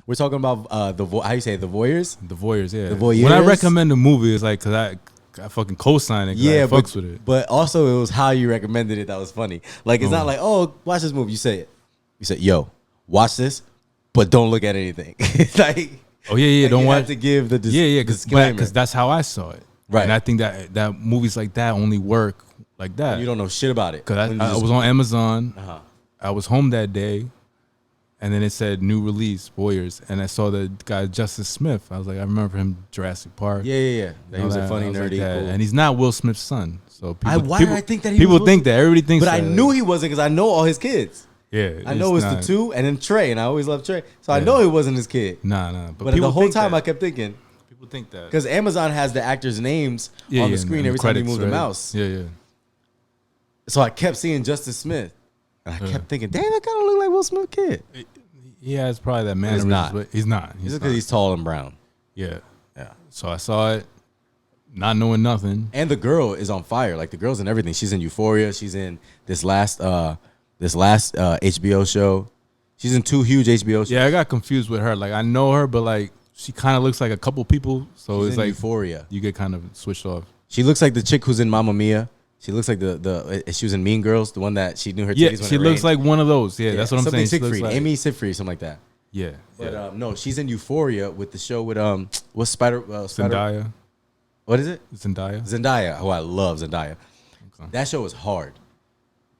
We're talking about how you say it, the Voyeurs? The Voyeurs, yeah. The Voyeurs. When I recommend a movie, it's like because I fucking co-sign it. Yeah, I fucks with it. But also it was how you recommended it that was funny. Like it's not like, oh, watch this movie. You said, yo, watch this, but don't look at anything. Like, oh yeah, like don't you watch. have to give the disclaimer because that's how I saw it. Right. And I think that movies like that only work like that. You don't know shit about it. Because I was on Amazon. Uh-huh. I was home that day, and then it said new release Voyeurs, and I saw the guy Justice Smith. I was like, I remember him Jurassic Park. Yeah. He was a funny nerdy, like cool. and he's not Will Smith's son. So why did I think that he people was think that everybody thinks, but I knew he wasn't because I know all his kids. Yeah, I know it's the two, and then Trey, and I always loved Trey, so I know he wasn't his kid. Nah. But the whole time I kept thinking. People think that because Amazon has the actors' names on the screen every time you move the mouse. Yeah. So I kept seeing Justice Smith, and I kept thinking, damn, that kind of look like Will Smith's kid. Yeah, it's probably that man. He's not. But he's not. He's because he's tall and brown. Yeah. So I saw it, not knowing nothing. And the girl is on fire. Like the girl's in everything. She's in Euphoria. She's in this last HBO show. She's in 2 huge HBO shows. Yeah, I got confused with her. Like I know her, but like she kind of looks like a couple people. So it's like Euphoria. You get kind of switched off. She looks like the chick who's in Mamma Mia. She looks like she was in Mean Girls, the one that she knew her titties when she looks like one of those. Yeah, that's what I'm saying. Siegfried, Amy Siegfried, something like that. Yeah. But no, she's in Euphoria with the show with what's Zendaya. What is it? Zendaya, who I love Zendaya. Okay. That show is hard.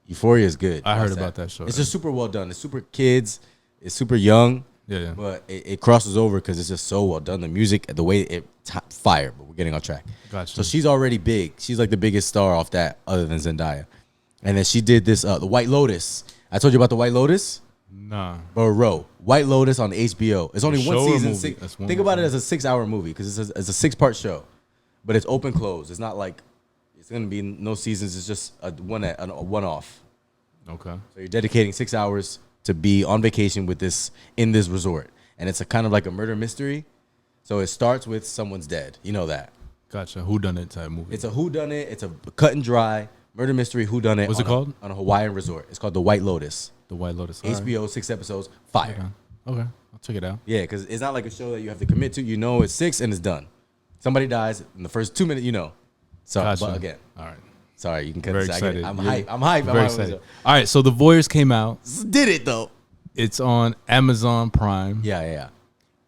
Euphoria is good. I heard about that show. It's just super well done. It's super kids. It's super young. Yeah. But it crosses over because it's just so well done. The music, the way it fire. But we're getting off track. Gotcha. So she's already big. She's like the biggest star off that, other than Zendaya. And then she did this, the White Lotus. I told you about the White Lotus. Nah. Bro, White Lotus on HBO. It's only one season. Think about it as a 6-hour movie because it's a 6-part show, but it's open close. It's not like it's gonna be no seasons. It's just a one-off. Okay. So you're dedicating 6 hours to be on vacation with in this resort, and it's a kind of like a murder mystery. So it starts with someone's dead. You know that. Gotcha. Whodunit type movie. It's a whodunit. It's a cut and dry murder mystery whodunit. What's it called? On a Hawaiian resort. It's called The White Lotus. The White Lotus. HBO, right. 6 episodes. Fire. Okay. I'll check it out. Yeah, because it's not like a show that you have to commit to. You know it's 6 and it's done. Somebody dies in the first 2 minutes, you know. So, gotcha. But again. All right. Sorry, you can cut Very this. excited. I'm hyped. I'm very excited. All right, so The Voyeurs came out. Did it, though. It's on Amazon Prime. Yeah.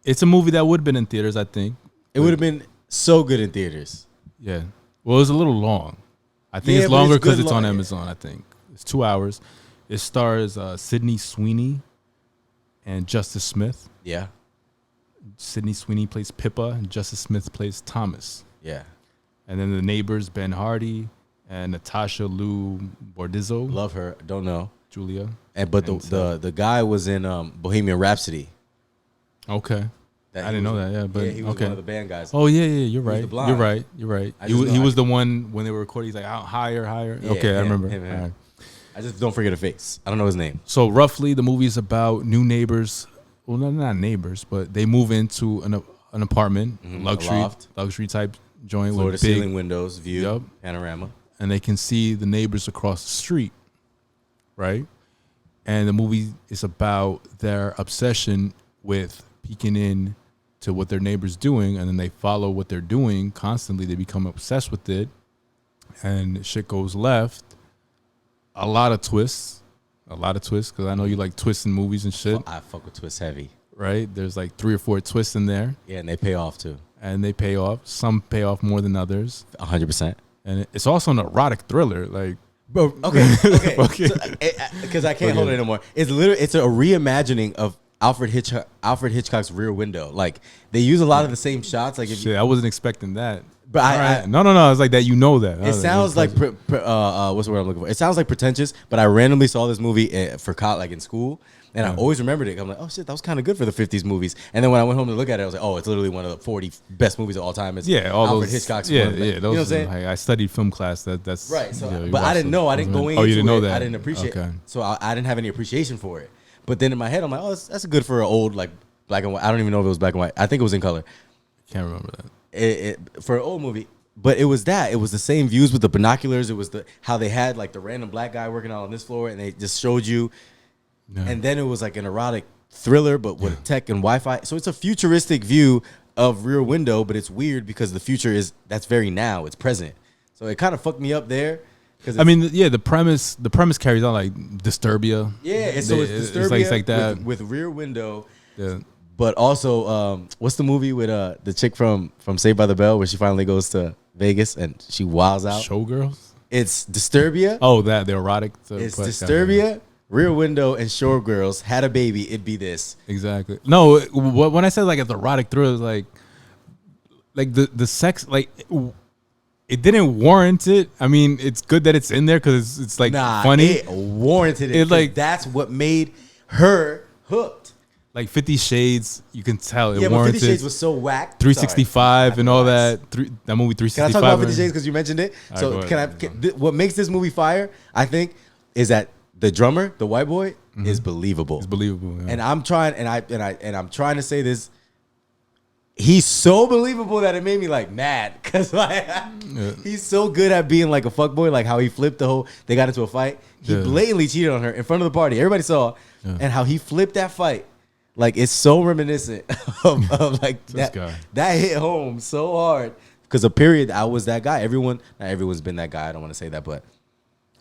It's a movie that would have been in theaters, I think. It would have been so good in theaters. Yeah. Well, it was a little long. I think it's longer because it's on Amazon, I think. It's 2 hours. It stars Sydney Sweeney and Justice Smith. Yeah. Sydney Sweeney plays Pippa and Justice Smith plays Thomas. Yeah. And then the neighbors, Ben Hardy and Natasha Lou Bordizzo. Love her. Don't know. Julia. But the guy was in Bohemian Rhapsody. Okay. I didn't know that. Yeah, but he was one of the band guys. Oh yeah, you're right. You're right. He was the one when they were recording. He's like higher. Yeah, okay, I remember. Him. Right. I just don't forget a face. I don't know his name. So roughly, the movie is about new neighbors. Well, not neighbors, but they move into an apartment, luxury type joint floor with to big ceiling windows, view, panorama, and they can see the neighbors across the street, right? And the movie is about their obsession with peeking in to what their neighbor's doing, and then they follow what they're doing constantly. They become obsessed with it, and shit goes left. A lot of twists, because I know you like twists in movies and shit. I fuck with twists heavy. Right? There's like 3 or 4 twists in there. Yeah, and they pay off too. Some pay off more than others. 100%. And it's also an erotic thriller, like. Bro, okay. Because I can't hold it anymore. It's a reimagining of Alfred Hitchcock's Rear Window. Like they use a lot of the same shots. Like I wasn't expecting that. But no, it's like that. You know that. It sounds like what's the word I'm looking for? It sounds like pretentious. But I randomly saw this movie for college, like in school, and I always remembered it. I'm like, oh shit, that was kind of good for the '50s movies. And then when I went home to look at it, I was like, oh, it's literally one of the 40 best movies of all time. It's all Alfred those, Hitchcock's. Yeah. Those, you know what I'm saying? Like, I studied film class. That's right. So, but I didn't know. I didn't go into it. Oh, you didn't know that. I didn't appreciate. Okay. So I didn't have any appreciation for it. But then in my head, I'm like, oh, that's good for an old like black and white. I don't even know if it was black and white. I think it was in color. Can't remember that. For an old movie. But it was the same views with the binoculars. It was how they had like the random black guy working out on this floor, and they just showed you. Yeah. And then it was like an erotic thriller, but with tech and Wi-Fi. So it's a futuristic view of Rear Window, but it's weird because the future that's very now. It's present. So it kind of fucked me up there. I mean, the premise carries on like Disturbia. Yeah, so it's Disturbia it's like that with Rear Window. Yeah. But also, what's the movie with the chick from Saved by the Bell where she finally goes to Vegas and she wilds out? Showgirls? It's Disturbia. Oh, the erotic. It's Disturbia, Rear Window, and Showgirls had a baby. It'd be this. Exactly. No, when I said like it's erotic thriller, like the sex, like it didn't warrant it. I mean, it's good that it's in there because it's like funny. It warranted it. It like that's what made her hooked. Like 50 Shades, you can tell it yeah, warranted. But 50 Shades was so whack. 365 and all that. That movie 365. Can I talk about 50 Shades because you mentioned it? So what makes this movie fire, I think, is that the drummer, the white boy, is believable. It's believable. Yeah. And I'm trying, and I'm trying to say this. He's so believable that it made me like mad because like he's so good at being like a fuckboy, like how he flipped the whole. They got into a fight. He blatantly cheated on her in front of the party. Everybody saw, and how he flipped that fight. Like it's so reminiscent of like that hit home so hard because a period I was that guy. Not everyone's been that guy. I don't want to say that, but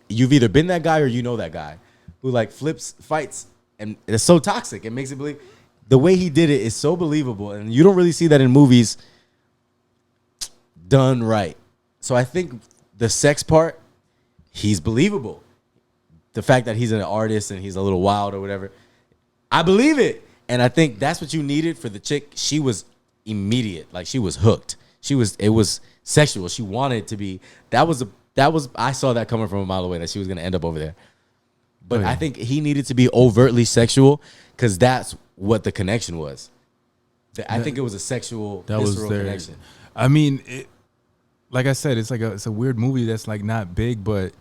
you've either been that guy or you know that guy who like flips fights and it's so toxic. It makes it believe the way he did it is so believable, and you don't really see that in movies done right. So I think the sex part, he's believable. The fact that he's an artist and he's a little wild or whatever, I believe it. And I think that's what you needed for the chick. She was immediate. Like she was hooked. It was sexual. She wanted it to be. I saw that coming from a mile away that she was going to end up over there. But I think he needed to be overtly sexual because that's what the connection was. I think it was a sexual, visceral connection. I mean, like I said, it's a weird movie that's like not big, but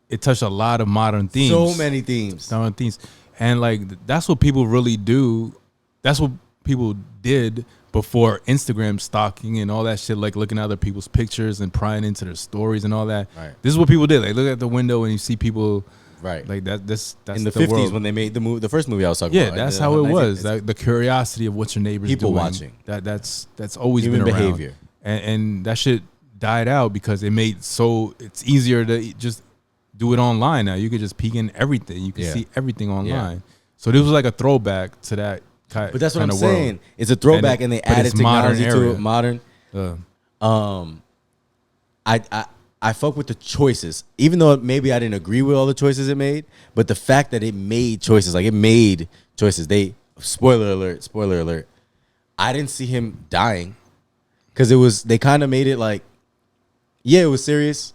it touched a lot of modern themes. So many themes. Modern themes. And like that's what people really do. That's what people did before Instagram stalking and all that shit, like looking at other people's pictures and prying into their stories and all that. Right. This is what people did. Like look at the window and you see people like that. That's in the 50s world. When they made the first movie I was talking about. Yeah, that's how it was. The curiosity of what your neighbors people doing. Watching. That's always human been around. Behavior. And that shit died out because it's easier to just do it online now. You could just peek in everything. You can see everything online. So this was like a throwback to that kind of But that's what I'm saying. It's a throwback and they added technology to it. Modern. I fuck with the choices. Even though maybe I didn't agree with all the choices it made, but the fact that it made choices, spoiler alert. I didn't see him dying. Because they kind of made it like, it was serious.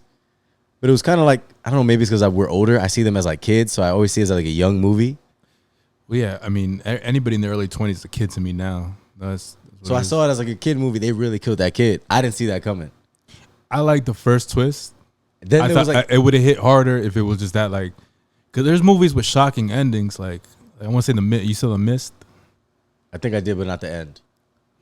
But it was kind of like, I don't know, maybe it's because we're older. I see them as like kids, so I always see it as like a young movie. Well, yeah, I mean, anybody in their early 20s is a kid to me now. So I saw it as like a kid movie. They really killed that kid. I didn't see that coming. I like the first twist. Then I thought it would have hit harder if it was just that like, because there's movies with shocking endings. Like I want to say you saw The Mist. I think I did, but not the end.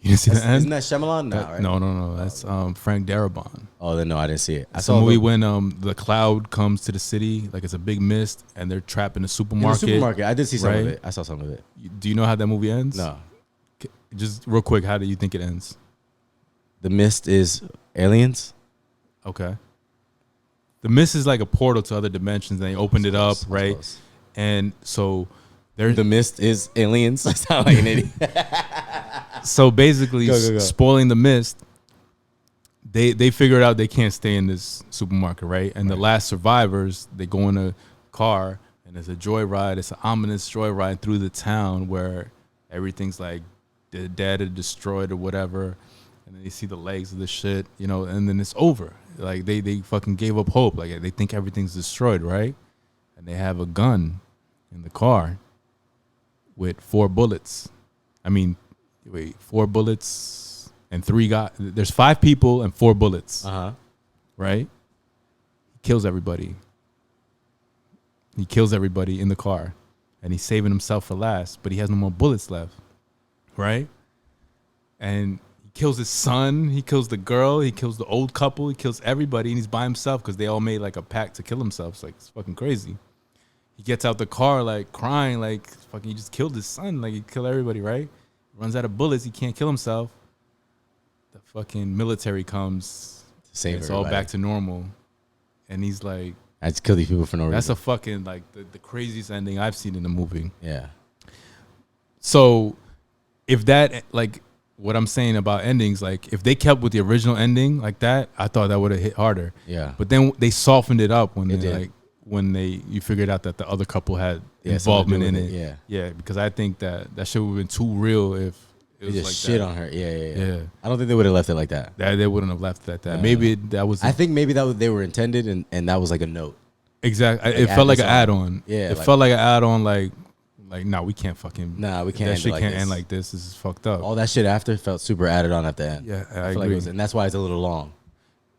You didn't see the end? Isn't that Shyamalan? Right? No. That's Frank Darabont. Oh, then no, I didn't see it. I saw a movie when the cloud comes to the city, like it's a big mist, and they're trapped in a supermarket. I did see some of it. I saw some of it. Do you know how that movie ends? No. Just real quick, how do you think it ends? The Mist is aliens? Okay. The Mist is like a portal to other dimensions, and they opened it up, right? Close. And so The Mist is aliens? I sound like an idiot. So basically, spoiling The Mist, they figured out they can't stay in this supermarket, right? And the last survivors, they go in a car, and it's a joyride. It's an ominous joyride through the town where everything's like dead or destroyed or whatever. And then you see the legs of the shit, and then it's over. Like they fucking gave up hope. Like they think everything's destroyed, right? And they have a gun in the car with 4 bullets. 4 bullets and 3 guys. There's 5 people and 4 bullets. Right? He kills everybody. He kills everybody in the car. And he's saving himself for last, but he has no more bullets left. Right? And he kills his son. He kills the girl. He kills the old couple. He kills everybody. And he's by himself because they all made like a pact to kill himself. It's like, it's fucking crazy. he gets out the car like crying, like fucking he just killed his son, like he killed everybody, right? Runs out of bullets, he can't kill himself. The fucking military comes, Save it's everybody. all back to normal, and he's like, I just kill these people for no reason. that's a fucking like the craziest ending I've seen in a movie. Yeah. So if that, like what I'm saying about endings, like if they kept with the original ending like that, I thought that would have hit harder. Yeah. But then they softened it up when It they did. like when you figured out that the other couple had Yeah, involvement something in to do it. with it, Yeah, because I think that shit would have been too real if it They was just like shit that. on her. Yeah. Yeah. I don't think they would have left it like that. That they wouldn't have left it at that. Maybe that was I think maybe that was, they were intended, and that was like a note. exactly. like It felt like add an this on. add-on. Yeah, it like- felt like an add-on. Like no, we can't fucking. Nah, we can't That end it shit like can't this. end like this. This is fucked up. All that shit after felt super added on at the end. Yeah, I feel like agree. it was, and that's why it's a little long.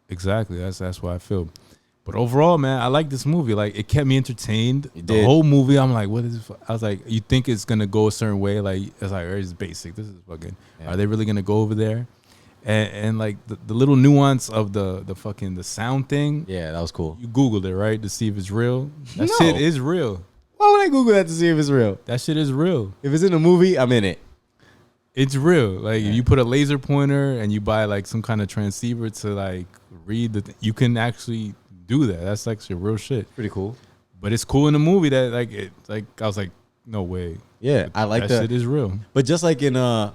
Exactly. That's why I feel. But overall, man, I like this movie. Like it kept me entertained. It The did. whole movie, I'm like, what is this? I was like, you think it's gonna go a certain way? Like it's like, it's basic. This is fucking. Yeah. Are they really gonna go over there? And like the little nuance of the fucking the sound thing. Yeah, that was cool. You Googled it, right, to see if it's real. That No. shit is real. Why would I Google that to see if it's real? That shit is real. If it's in a movie, I'm in it. It's real. Like if you put a laser pointer and you buy like some kind of transceiver to like read you can actually do that. That's actually real shit. Pretty cool. But it's cool in the movie that I was like, no way. Yeah, I like that shit is real. But just like in the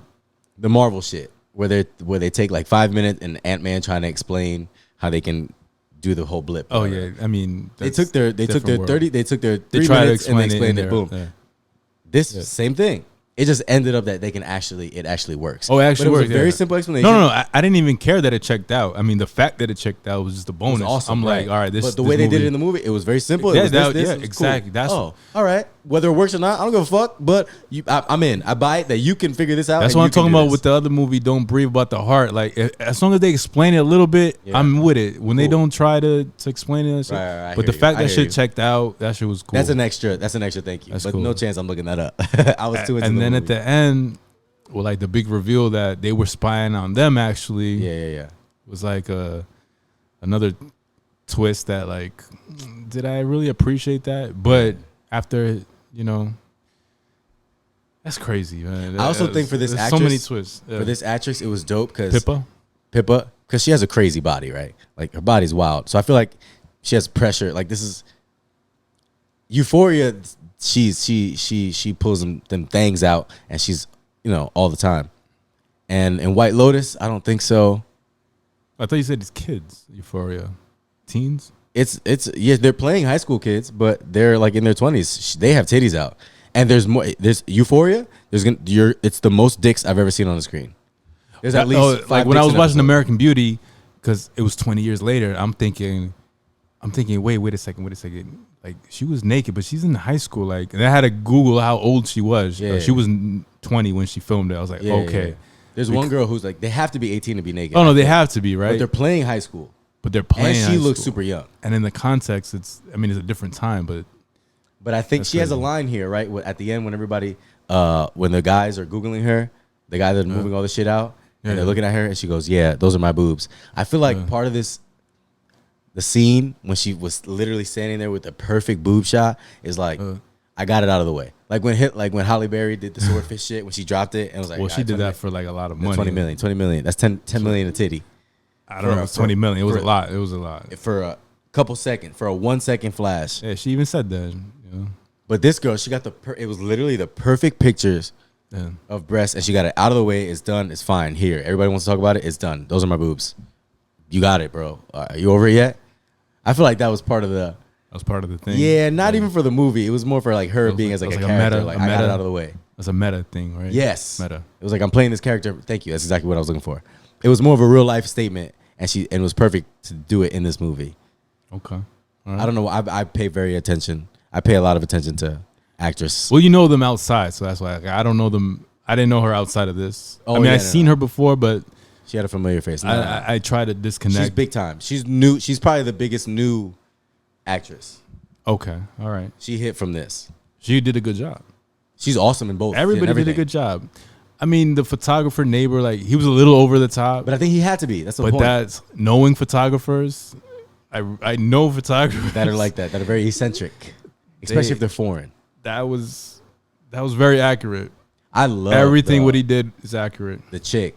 Marvel shit, where they take like 5 minutes and Ant-Man trying to explain how they can do the whole blip. Oh yeah, I mean They took their different world. 30 they took their 3 tried to minutes and they explain explained it it. in Boom. there. Yeah. This same thing. It just ended up that they can it actually works. Oh, it actually but it was works, a very yeah. simple explanation. No. I didn't even care that it checked out. I mean, the fact that it checked out was just a It was bonus. awesome. I'm like, all right, this. But the this way they did movie- it in the movie, it was very simple. Yeah, It was that- this, yeah, it was exactly. Cool. That's- all right. Whether it works or not, I don't give a fuck. But I'm in. I buy it that you can figure this out. That's and what you I'm can talking do about this. with the other movie, Don't Breathe About the Heart. Like, as long as they explain it a little bit, Yeah. I'm with it. When they Cool. don't try to explain it, and shit. Right, I but hear the fact you. I that hear shit you. checked out, that shit was cool. That's an extra thank you. That's but cool. no chance I'm looking that up. I was too into and the then movie. at the end, well, like the big reveal that they were spying on them actually Yeah. was like another twist that like, did I really appreciate that? But after, that's crazy, man. I also think for this there's actress, so many twists. Yeah. For this actress, it was dope because Pippa. because she has a crazy body, right? Like her body's wild. So I feel like she has pressure. Like this is Euphoria. She pulls them things out, and she's all the time. And in White Lotus, I don't think so. I thought you said it's kids. Euphoria, teens. It's yeah, they're playing high school kids, but they're like in their 20s. They have titties out, and there's more. There's Euphoria. It's the most dicks I've ever seen on the screen. There's at least 5 like when I dicks was in an watching episode. American Beauty, because it was 20 years later. I'm thinking, wait a second. Like she was naked, but she's in high school. Like, and I had to Google how old she was. Yeah. She was 20 when she filmed it. I was like, Yeah, okay. yeah. There's one girl who's like they have to be 18 to be naked. Oh no, they have to be, But right? they're playing high school, But they're playing. and she high looks school. super young. And in the context, it's a different time, but But I think That's she has a crazy. line here, right? At the end, when everybody, when the guys are Googling her, the guy that's moving all the shit out, Yeah, and they're yeah. looking at her, and she goes, "Yeah, those are my boobs." I feel like part of this, the scene when she was literally standing there with the perfect boob shot, is like, I got it out of the way. Like when Halle Berry did the swordfish shit when she dropped it, and was like, well, she did that for like a lot of money. 20 million. That's 10 million a titty I don't know. It was 20 million. It was a lot. It was a lot. for a couple seconds, for a 1 second flash. Yeah, she even said that. But this girl, she got it was literally the perfect pictures Yeah. of breasts, and she got it out of the way. It's done. It's fine. Here, everybody wants to talk about it. It's done. Those are my boobs. You got it, bro. Are you over it yet? I feel like that was part of the. That was part of the thing. Yeah, not even for the movie. It was more for like her was being like- as like it a was like a character. meta- like a I got it meta- out of the way. That's a meta thing, right? Yes. Meta. It was like I'm playing this character. Thank you. That's exactly what I was looking for. It was more of a real life statement, and it was perfect to do it in this movie. Okay. All right. I don't know. I pay I pay a lot of attention to actress. Well, you know them outside, so that's why I don't know them. I didn't know her outside of this. Oh, I mean, yeah, I've no, seen no. her before, but She had a familiar face. No, I try to disconnect. she's big time. She's new. She's probably the biggest new actress. Okay. All right. She hit from this. She did a good job. She's awesome in both. Everybody did a everything. good job. I mean, the photographer neighbor, like he was a little over the top, But I think he had to be. That's the but point. that's knowing photographers. I know photographers That are like that. That are very eccentric. especially if they're foreign. That was very accurate. I love everything. What he did is accurate. The chick,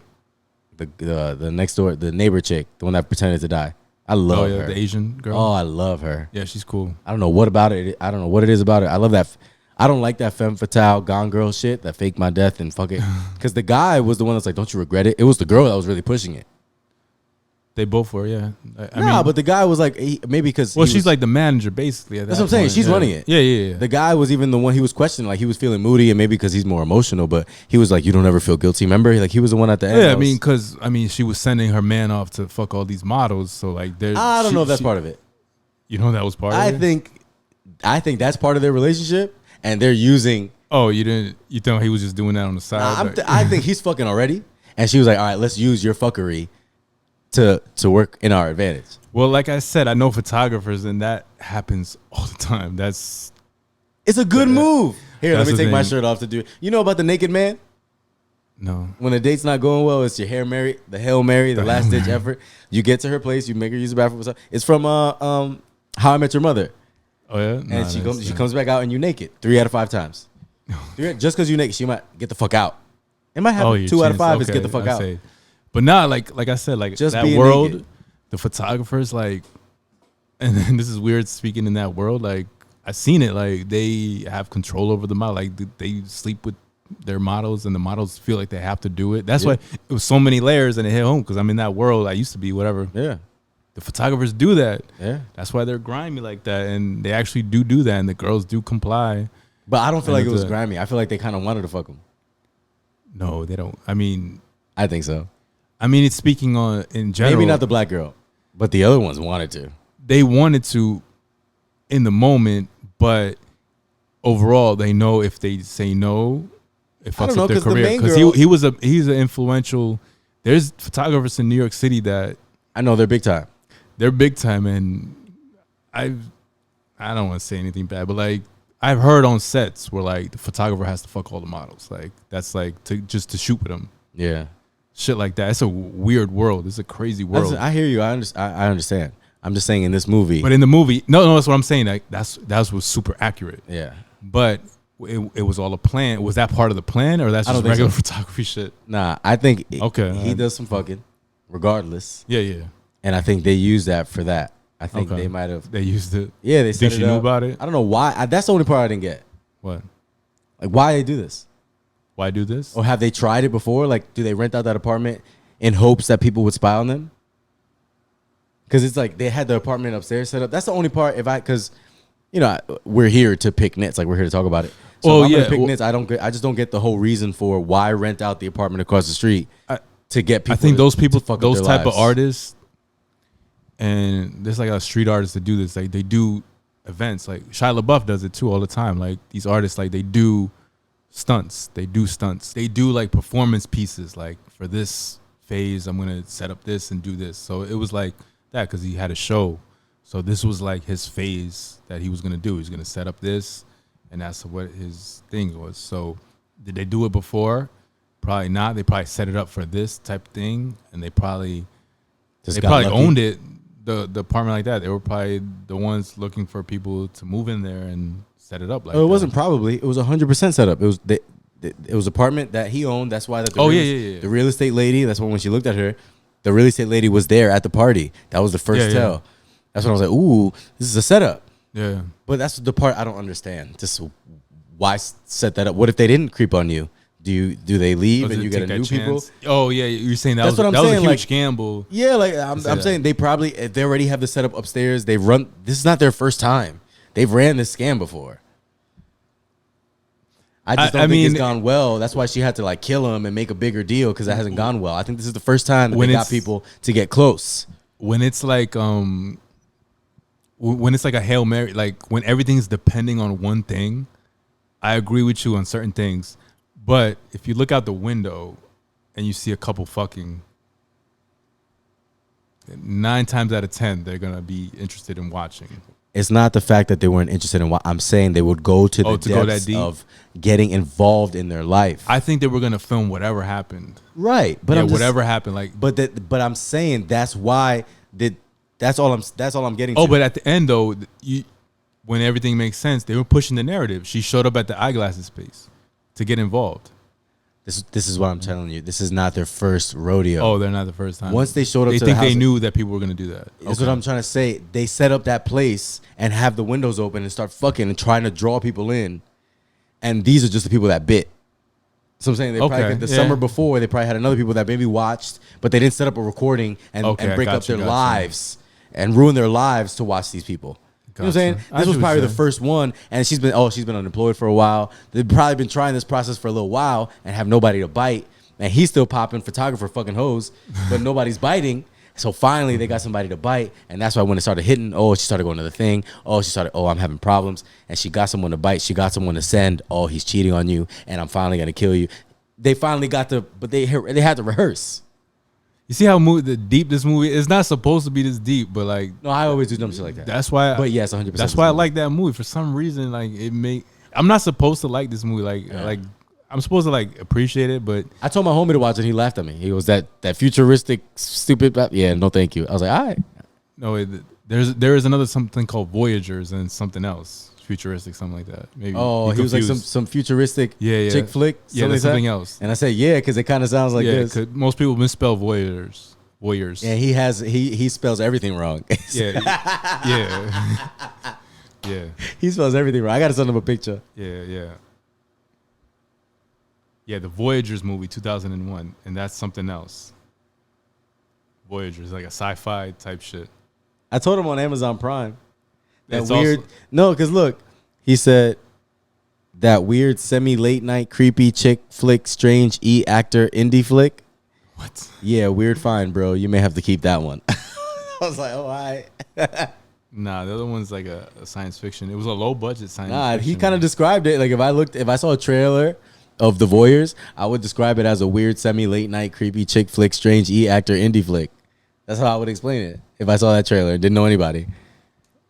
the next door, the neighbor chick, the one that pretended to die. I love her. The Asian girl. Oh, I love her. Yeah, she's cool. I don't know what about it. I don't know what it is about it. I love that. I don't like that femme fatale, Gone Girl shit, that fake my death and fuck it. Because the guy was the one that's like, don't you regret it? It was the girl that was really pushing it. They both were, yeah. I mean, but the guy was like, maybe because she's like the manager, basically. That's what I'm saying. She's running it. Yeah. The guy was even the one he was questioning, like he was feeling moody, and maybe because he's more emotional, but he was like, you don't ever feel guilty. Remember, like he was the one at the end. Yeah, because she was sending her man off to fuck all these models, so like, I don't know if that's part of it. You know that was part of it. I think that's part of their relationship, and they're using. Oh, you thought he was just doing that on the side? I think he's fucking already, and she was like, all right, let's use your fuckery to work in our advantage. Well, like I said, I know photographers, and that happens all the time. It's a good move. Here, let me take my shirt off to do it. You know about the naked man? No. When a date's not going well, it's your Hail Mary, the last ditch effort. You get to her place, you make her use the bathroom. It's from How I Met Your Mother. Oh yeah, and she comes back out and you naked 3 out of 5 times. Just because you naked, she might get the fuck out. It might happen 2 out of 5 is get the fuck out. But not like I said, like just that world, naked. The photographers, like, and then this is weird speaking in that world. Like I've seen it. Like they have control over the model. Like they sleep with their models, and the models feel like they have to do it. That's why it was so many layers, and it hit home because I'm in that world. I used to be whatever. Yeah. The photographers do that. Yeah. That's why they're grimy like that, and they actually do that, and the girls do comply. But I don't feel like it was grimy. I feel like they kind of wanted to fuck them. No, they don't. I think so. It's speaking on in general. Maybe not the black girl, but the other ones wanted to. They wanted to in the moment, but overall, they know if they say no, it fucks up their career. Because he's an influential. There's photographers in New York City that I know they're big time. They're big time, and I don't want to say anything bad, but like I've heard on sets where like the photographer has to fuck all the models. Like that's like just to shoot with them. Yeah. Shit like that. It's a weird world. It's a crazy world. I hear you. I understand. I'm just saying in this movie. But in the movie, no, that's what I'm saying. Like that was super accurate. Yeah. But it was all a plan. Was that part of the plan, or that's just regular photography shit? Nah, I think okay. He does some fucking, regardless. Yeah. And I think they use that for that. I think they might have. They used it. Yeah, they said she knew about it. I don't know why. That's the only part I didn't get. What? Like why they do this? Why do this? Or have they tried it before? Like, do they rent out that apartment in hopes that people would spy on them? Because it's like they had the apartment upstairs set up. That's the only part. Because we're here to pick nits. Like we're here to talk about it. So if I'm gonna pick nits. I just don't get the whole reason for why rent out the apartment across the street to get people. I think those people, those type lives. of artists, and there's like a street artists that do this. Like they do events. Like Shia LaBeouf does it too all the time. Like these artists, like they do stunts. They do like performance pieces. Like for this phase, I'm gonna set up this and do this. So it was like that because he had a show. So this was like his phase that he was gonna do. He's gonna set up this, and that's what his thing was. So did they do it before? Probably not. They probably set it up for this type of thing, and they probably owned it. The apartment like that. They were probably the ones looking for people to move in there and set it up like that. It wasn't probably. It was 100% set up. It was apartment that he owned. That's why the real estate lady. That's when she looked at her, the real estate lady was there at the party. That was the first tell. Yeah. That's when I was like, ooh, this is a setup. Yeah. But that's the part I don't understand. Just why set that up? What if they didn't creep on you? Do they leave and you get a new people? Oh yeah, you're saying that was a huge gamble. Yeah, like I'm saying they already have the setup upstairs. This is not their first time. They've ran this scam before. I just don't think it's gone well. That's why she had to like kill him and make a bigger deal because it hasn't gone well. I think this is the first time that they got people to get close. When it's like when it's like a Hail Mary, like when everything's depending on one thing, I agree with you on certain things. But if you look out the window and you see a couple fucking, 9 times out of 10, they're going to be interested in watching. It's not the fact that they weren't interested in what I'm saying. They would go to the depths of getting involved in their life. I think they were going to film whatever happened. Right. But whatever happened. Like, but I'm saying that's why that's all I'm getting to. But at the end though, when everything makes sense, they were pushing the narrative. She showed up at the eyeglasses place to get involved. This is what I'm telling you. This is not their first rodeo. Oh, they're not the first time. Once they showed up, they to think the house, they knew that people were gonna do that. That's what I'm trying to say. They set up that place and have the windows open and start fucking and trying to draw people in. And these are just the people that bit. So I'm saying they probably the summer before they probably had another people that maybe watched, but they didn't set up a recording and break up their lives and ruin their lives to watch these people. You know what I'm saying? This was probably the first one, and she's been unemployed for a while. They've probably been trying this process for a little while and have nobody to bite. And he's still popping photographer fucking hoes, but nobody's biting. So finally they got somebody to bite, and that's why when it started hitting, she started going to the thing. I'm having problems, and she got someone to bite. She got someone to send. He's cheating on you, and I'm finally gonna kill you. They finally got but they had to rehearse. You see how deep this movie is? It's not supposed to be this deep, but like no, I always do dumb shit like that. That's why. But yes, 100%. That's why I like that movie. For some reason, like I'm not supposed to like this movie. Like I'm supposed to like appreciate it, but I told my homie to watch it. And he laughed at me. He was that futuristic stupid. Yeah, no, thank you. I was like, all right. No, there is another something called Voyagers and something else. Futuristic, something like that. Maybe. Oh, he was like some futuristic chick flick. Something else. And I said, because it kind of sounds like this. Most people misspell Voyeurs. Yeah, he spells everything wrong. Yeah. He spells everything wrong. I got to send him a picture. Yeah, the Voyagers movie, 2001, and that's something else. Voyagers, like a sci-fi type shit. I told him on Amazon Prime. Because look, he said that weird semi-late night creepy chick flick, strange actor indie flick. What? Yeah, weird find, bro. You may have to keep that one. I was like, all right. Nah, the other one's like a science fiction. It was a low budget science fiction. He kind of described it. Like if I saw a trailer of The Voyeurs, I would describe it as a weird semi-late night creepy chick flick, strange actor indie flick. That's how I would explain it if I saw that trailer and didn't know anybody.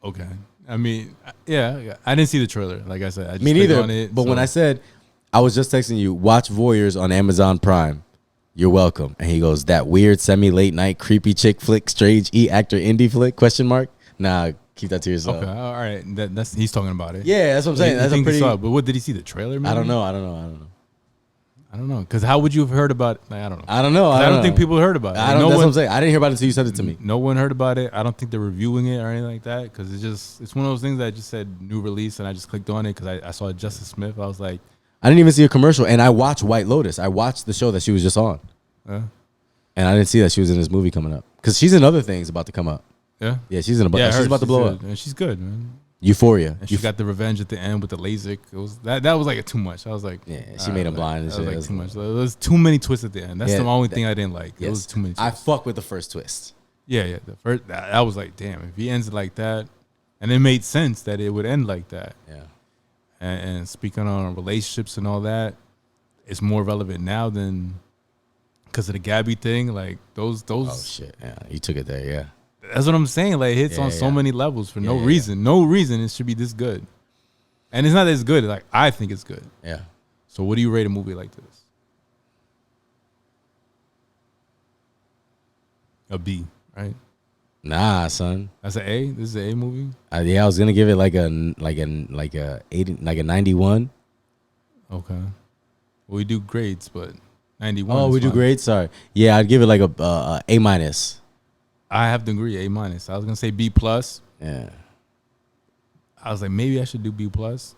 Okay. I mean, yeah, I didn't see the trailer. Like I said, I just me neither. On it, but when I said, I was just texting you, watch Voyeurs on Amazon Prime. You're welcome. And he goes, that weird semi-late night creepy chick flick, strange actor indie flick, question mark? Nah, keep that to yourself. Okay, all right. That's he's talking about it. Yeah, that's what I'm saying. That's a pretty. But what did he see? The trailer? Maybe? I don't know. I don't know. Because how would you have heard about it? Like, I don't know. I don't know. I don't think people heard about it. That's what I'm saying. I didn't hear about it until you sent it to me. No one heard about it. I don't think they're reviewing it or anything like that. Because it's one of those things that I just said new release and I just clicked on it because I saw Justice Smith. I was like, I didn't even see a commercial. And I watched White Lotus. I watched the show that she was just on. And I didn't see that she was in this movie coming up. Because she's in other things about to come up. Yeah? Yeah, she's in a bunch. She's about to blow up. And she's good, man. Euphoria. And she got the revenge at the end with the LASIK. It was that was like too much. I was like, yeah, she made him blind and shit. That was like too much. There was too many twists at the end. That's the only thing I didn't like. It was too many twists. I fuck with the first twist. Yeah. The first that was like, damn, if he ends it like that, and it made sense that it would end like that. Yeah. And speaking on relationships and all that, it's more relevant now than because of the Gabby thing. Like those. Oh shit! Yeah, you took it there. Yeah. That's what I'm saying. Like, it hits on so many levels for no reason. No reason it should be this good. And it's not this good. Like, I think it's good. Yeah. So what do you rate a movie like this? A B, right? Nah, son. That's an A? This is an A movie? Yeah, I was gonna give it like a 80, like a 91. Okay. Well, we do grades, but 91. Oh, we do grades? Sorry. Yeah, I'd give it like a A minus. I have to agree, A minus. I was gonna say B plus. Yeah. I was like, maybe I should do B plus.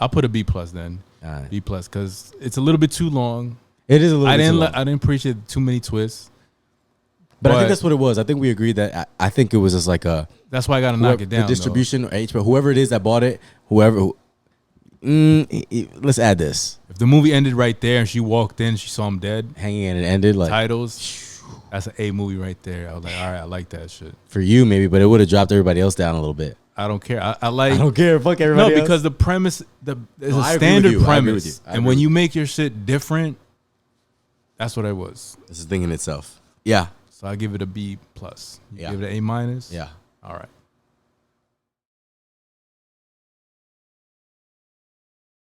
I'll put a B plus then. All right. B plus because it's a little bit too long. It is a little bit too long. I didn't appreciate too many twists. But I think that's what it was. I think we agreed that I think it was just like a. That's why I got to knock it down. The distribution or HBO, whoever it is that bought it, let's add this. If the movie ended right there and she walked in, she saw him dead, hanging and it ended like titles. That's an A movie right there. I was like, all right, I like that shit. For you, maybe, but it would have dropped everybody else down a little bit. I don't care. I don't care. Fuck everybody else. Because the premise, there's a standard premise. And when you make your shit different, that's what I was. It's a thing in itself. Yeah. So I give it a B plus. You Yeah. give it an A minus? Yeah. All right.